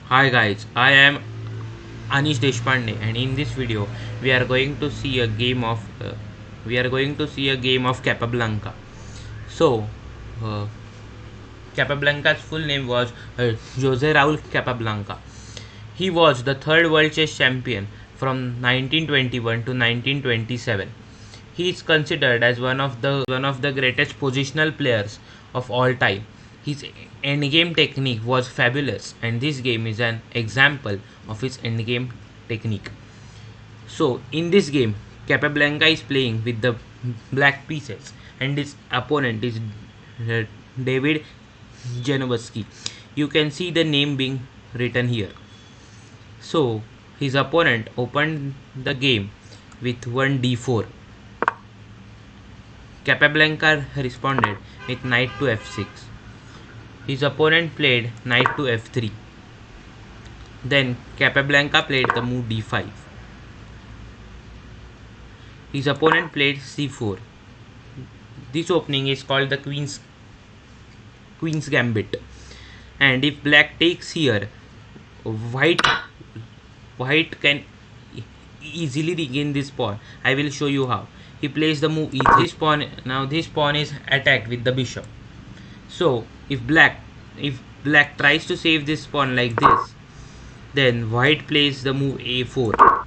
Hi guys, I am Anish Deshpande, and in this video we are going to see a game of Capablanca. So, uh, Capablanca's full name was Jose Raul Capablanca. He was the third world chess champion from 1921 to 1927. He is considered as one of the greatest positional players of all time. His endgame technique was fabulous, and this game is an example of his endgame technique. So, in this game, Capablanca is playing with the black pieces, and his opponent is uh, David Janowaski. You can see the name being written here. So, his opponent opened the game with 1d4. Capablanca responded with knight to f6. His opponent played knight to f3. Then Capablanca played the move d5. His opponent played c4. This opening is called the queen's gambit. And if black takes here, white can easily regain this pawn. I will show you how. He plays the move e3. This pawn is attacked with the bishop. So if black tries to save this pawn like this, then white plays the move a4.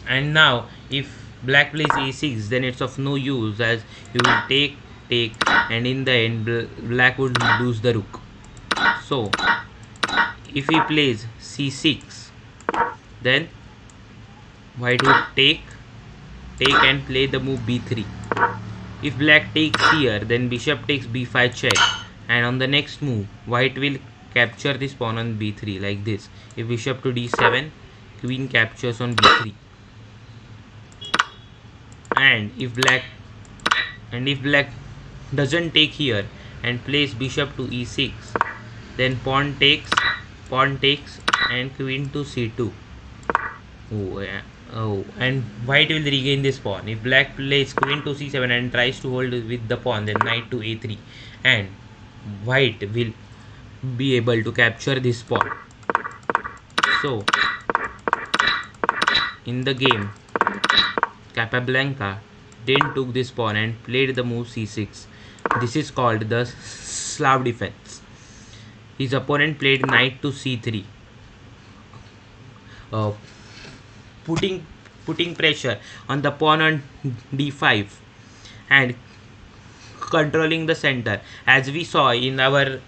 And now if black plays a6, then it's of no use, as you will take, and in the end black would lose the rook. So if he plays c6, then white would take and play the move b3. If black takes here, then bishop takes b5 check, and on the next move white will capture this pawn on b3 like this. If bishop to d7, queen captures on b3. And if black doesn't take here and plays bishop to e6, then pawn takes, and queen to c2. And white will regain this pawn. If black plays queen to c7 and tries to hold with the pawn, then knight to a3, and white will be able to capture this pawn. So in the game, Capablanca then took this pawn and played the move c6. This is called the Slav defense. His opponent played knight to c3, putting pressure on the pawn on d5 and controlling the center, as we saw in our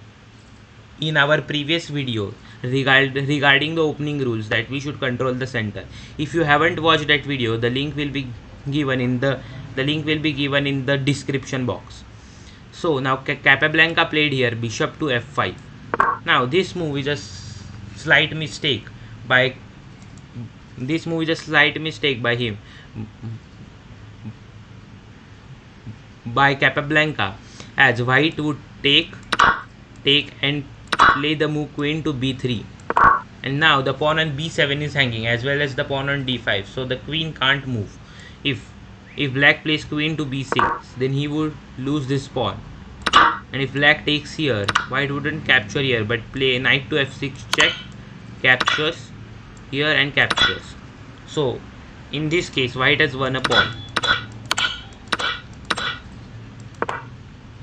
previous video regarding the opening rules, that we should control the center. If you haven't watched that video, the link will be given in the description box. So now Capablanca played here bishop to f5. Now this move is a slight mistake by him, by Capablanca, as white would take and play the move queen to b3. And now the pawn on b7 is hanging, as well as the pawn on d5, so the queen can't move. If black plays queen to b6, then he would lose this pawn. And if black takes here, white wouldn't capture here, but play knight to f6 check, captures here and captures. So in this case, white has won a pawn.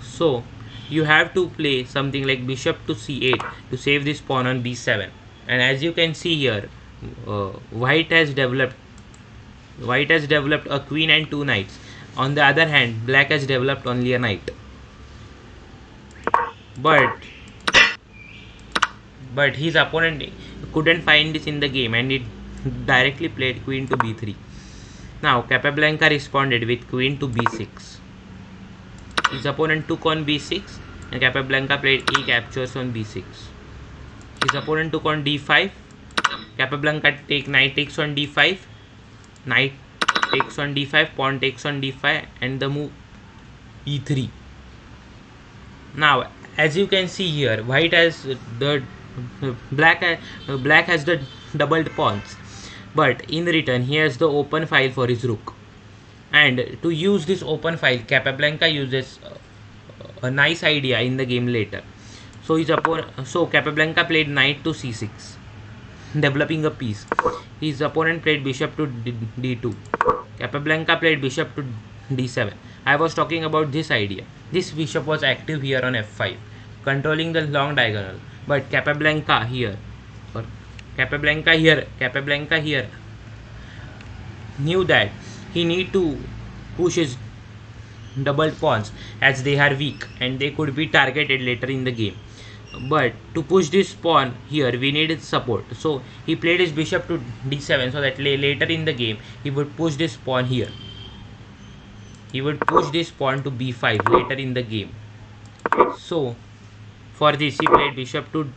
So you have to play something like bishop to c8 to save this pawn on b7. And as you can see here, white has developed a queen and two knights. On the other hand, black has developed only a knight. But his opponent couldn't find this in the game, and it directly played queen to b3. Now Capablanca responded with queen to b6. His opponent took on b6, and Capablanca played a captures on b6. His opponent took on d5. Capablanca knight takes on d5, knight takes on d5, pawn takes on d5, and the move e3. Now as you can see here, white has the black has the doubled pawns, but in return he has the open file for his rook. And to use this open file, Capablanca uses a nice idea in the game later. So Capablanca played knight to c6, developing a piece. His opponent played bishop to d2. Capablanca played bishop to d7. I was talking about this idea. This bishop was active here on f5, controlling the long diagonal. But Capablanca here knew that he need to push his doubled pawns as they are weak and they could be targeted later in the game. But to push this pawn here we needed support, so he played his bishop to d7 so that later in the game he would push this pawn here. He would push this pawn to b5 later in the game. So for this he played bishop to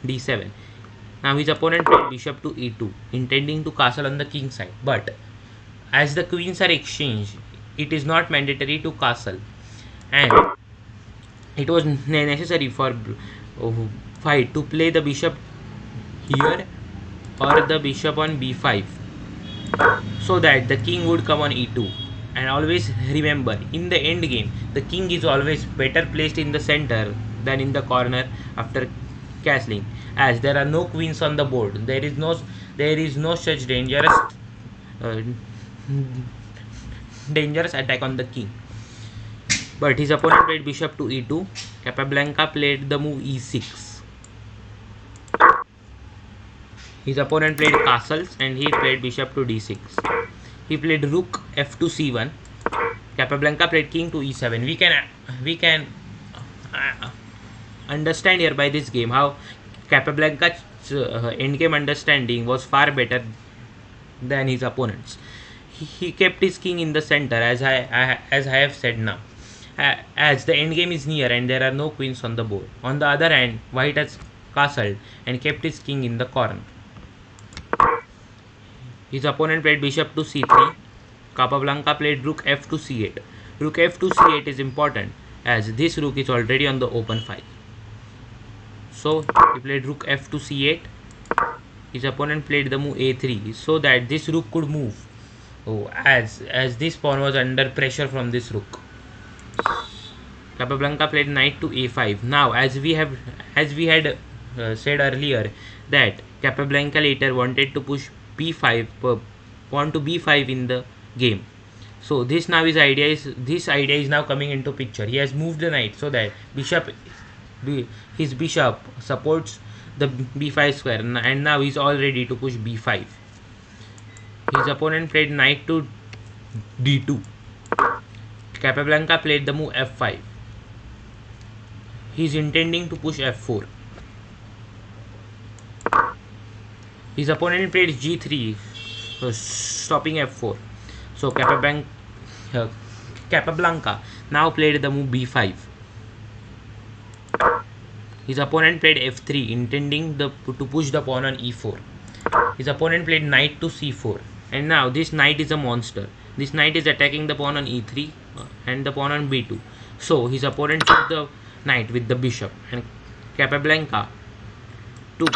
d7. Now his opponent played bishop to e2, intending to castle on the king side, but as the queens are exchanged, it is not mandatory to castle, and it was necessary for white to play the bishop here or the bishop on b5 so that the king would come on e2. And always remember, in the end game the king is always better placed in the center than in the corner after castling, as there are no queens on the board. There is no such uh, dangerous attack on the king. But his opponent played bishop to e2. Capablanca played the move e6. His opponent played castles and he played bishop to d6. He played rook f to c1. Capablanca played king to e7. We can understand here by this game how Capablanca's endgame understanding was far better than his opponent's. He kept his king in the center, as I have said now, as the endgame is near and there are no queens on the board. On the other hand, white has castled and kept his king in the corner. His opponent played bishop to c3. Capablanca played rook f to c8. Rook f to c8 is important as this rook is already on the open file. So he played rook f to c8. His opponent played the move a3 so that this rook could move. As this pawn was under pressure from this rook. Capablanca played knight to a5. Now, as we had said earlier, that Capablanca later wanted to push b5 pawn to b5 in the game. So this idea is now coming into picture. He has moved the knight so that his bishop supports the b5 square, and now he's all ready to push b5. His opponent played knight to d2. Capablanca played the move f5. He is intending to push f4. His opponent played g3, stopping f4. So Capablanca now played the move b5. His opponent played f3, intending to push the pawn on e4. His opponent played knight to c4. And now this knight is a monster. This knight is attacking the pawn on e3 and the pawn on b2. So his opponent took the knight with the bishop, and Capablanca took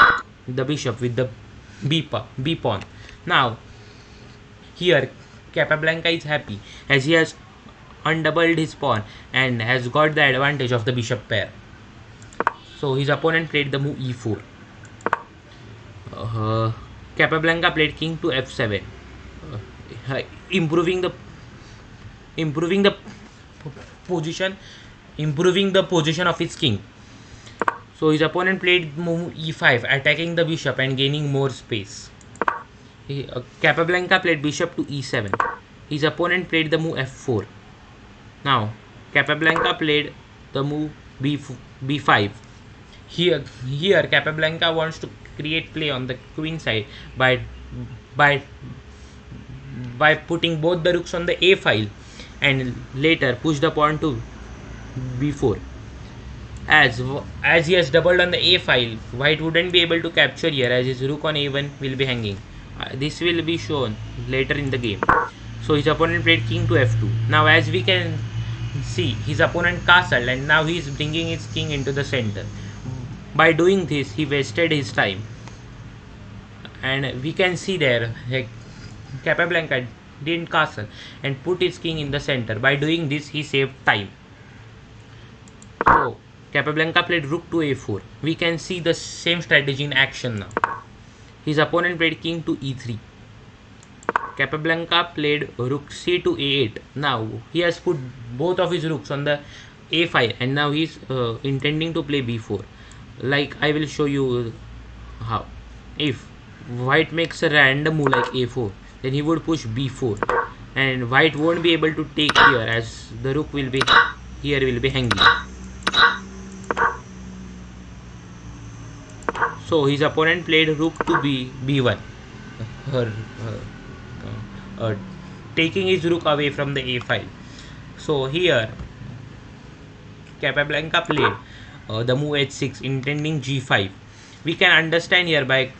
the bishop with the b pawn. Now here Capablanca is happy as he has undoubled his pawn and has got the advantage of the bishop pair. So his opponent played the move e4. Capablanca played king to f7, improving the position of his king. So his opponent played move e5, attacking the bishop and gaining more space. Capablanca played bishop to e7. His opponent played the move f4. Now Capablanca played the move b5. Here Capablanca wants to create play on the queen side by putting both the rooks on the a file and later push the pawn to b4. As he has doubled on the a file, white wouldn't be able to capture here as his rook on a1 will be hanging. This will be shown later in the game. So his opponent played king to f2. Now as we can see, his opponent castled and now he is bringing his king into the center. By doing this, he wasted his time, and we can see there Capablanca didn't castle and put his king in the center. By doing this, he saved time. So Capablanca played rook to a4. We can see the same strategy in action now. His opponent played king to e3. Capablanca played rook c to a8. Now he has put both of his rooks on the a file, and now he's intending to play b4. Like I will show you how. If white makes a random move like a4, then he would push b4, and white won't be able to take here as the rook will be here will be hanging. So his opponent played rook to b1, taking his rook away from the a file. So here Capablanca played the move h6, intending g5. We can understand here by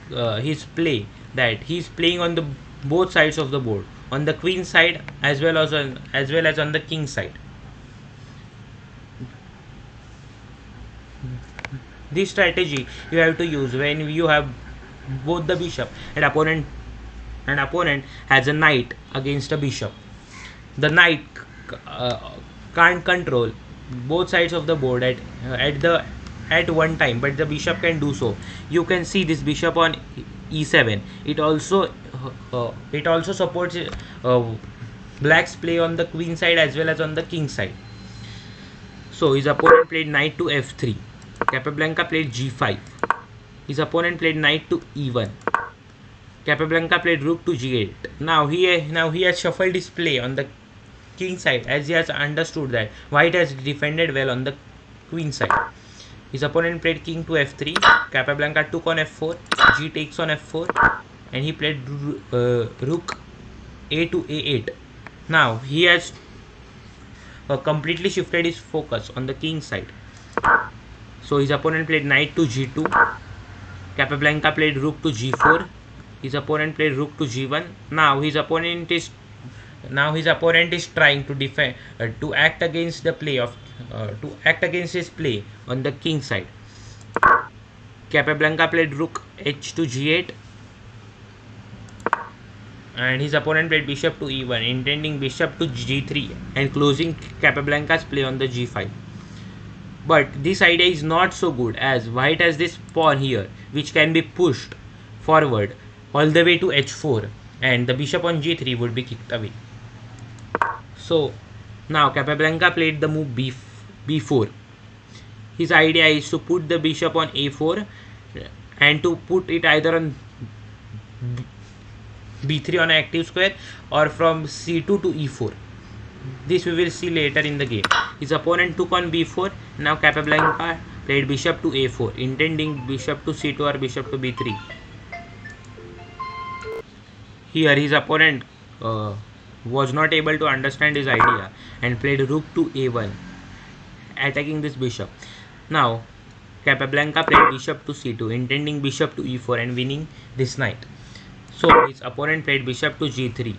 his play that he is playing on the both sides of the board, on the queen side as well as on the king side. This strategy you have to use when you have both the bishop and opponent has a knight against a bishop. The knight can't control both sides of the board at one time, but the bishop can do so. You can see this bishop on e7. It also supports black's play on the queen side as well as on the king side. So his opponent played knight to f3. Capablanca played g5. His opponent played knight to e1. Capablanca played rook to g8. Now he has shuffled his play on the king side, as he has understood that white has defended well on the queen side. His opponent played king to f3. Capablanca took on f4. G takes on f4, and he played rook a to a8. Now he has completely shifted his focus on the king side. So his opponent played knight to g2. Capablanca played rook to g4. His opponent played rook to g1. Now his opponent is trying to defend to act against his play on the king side. Capablanca played rook h to g8, and his opponent played bishop to e1, intending bishop to g3 and closing Capablanca's play on the g5. But this idea is not so good, as white has this pawn here which can be pushed forward all the way to h4, and the bishop on g3 would be kicked away. So now Capablanca played the move b4. His idea is to put the bishop on a4 and to put it either on b3 on an active square or from c2 to e4. This we will see later in the game. His opponent took on b4. Now Capablanca played bishop to a4, intending bishop to c2 or bishop to b3. Here his opponent was not able to understand his idea and played rook to a1, attacking this bishop. Now Capablanca played bishop to c2, intending bishop to e4 and winning this knight. So his opponent played bishop to g3.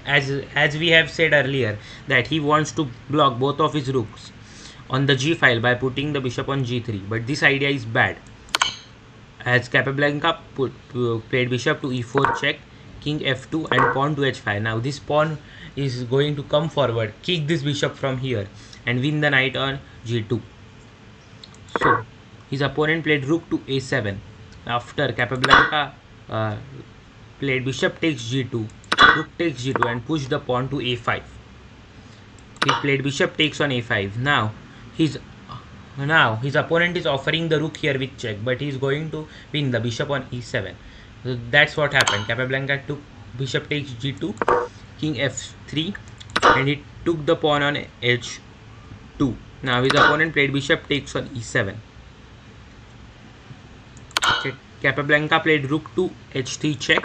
As we have said earlier, that he wants to block both of his rooks on the g file by putting the bishop on g3, but this idea is bad, as Capablanca played bishop to e4 check, king f2 and pawn to h5. Now this pawn is going to come forward, kick this bishop from here and win the knight on g2. So his opponent played rook to a7. After Capablanca played bishop takes g2, rook takes g2 and pushed the pawn to a5. He played bishop takes on a5. Now his opponent is offering the rook here with check, but he is going to win the bishop on e7. So that's what happened. Capablanca took bishop takes g2, king f3, and he took the pawn on h2. Now his opponent played bishop takes on e7. Capablanca played rook to h3 check.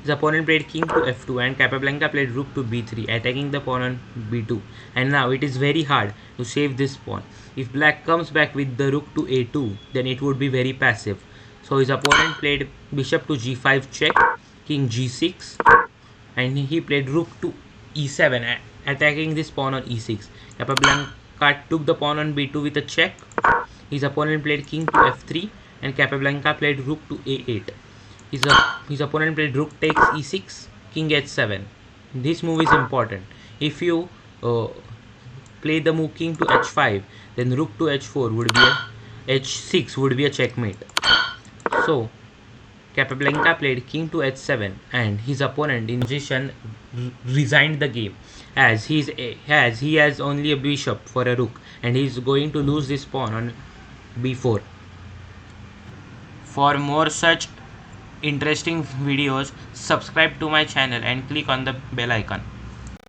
His opponent played king to f2 and Capablanca played rook to b3, attacking the pawn on b2. And now it is very hard to save this pawn. If black comes back with the rook to a2, then it would be very passive. So his opponent played bishop to g5 check, king g6, and he played rook to e7, attacking this pawn on e6. Capablanca took the pawn on b2 with a check. His opponent played king to f3 and Capablanca played rook to a8. His opponent played rook takes e6, king h7. This move is important. If you play the move king to h5, then rook to h4 would be a h6 would be a checkmate. So Capablanca played king to h7, and his opponent in position resigned the game, as he has only a bishop for a rook, and he is going to lose this pawn on b4. For more such interesting videos, subscribe to my channel and click on the bell icon.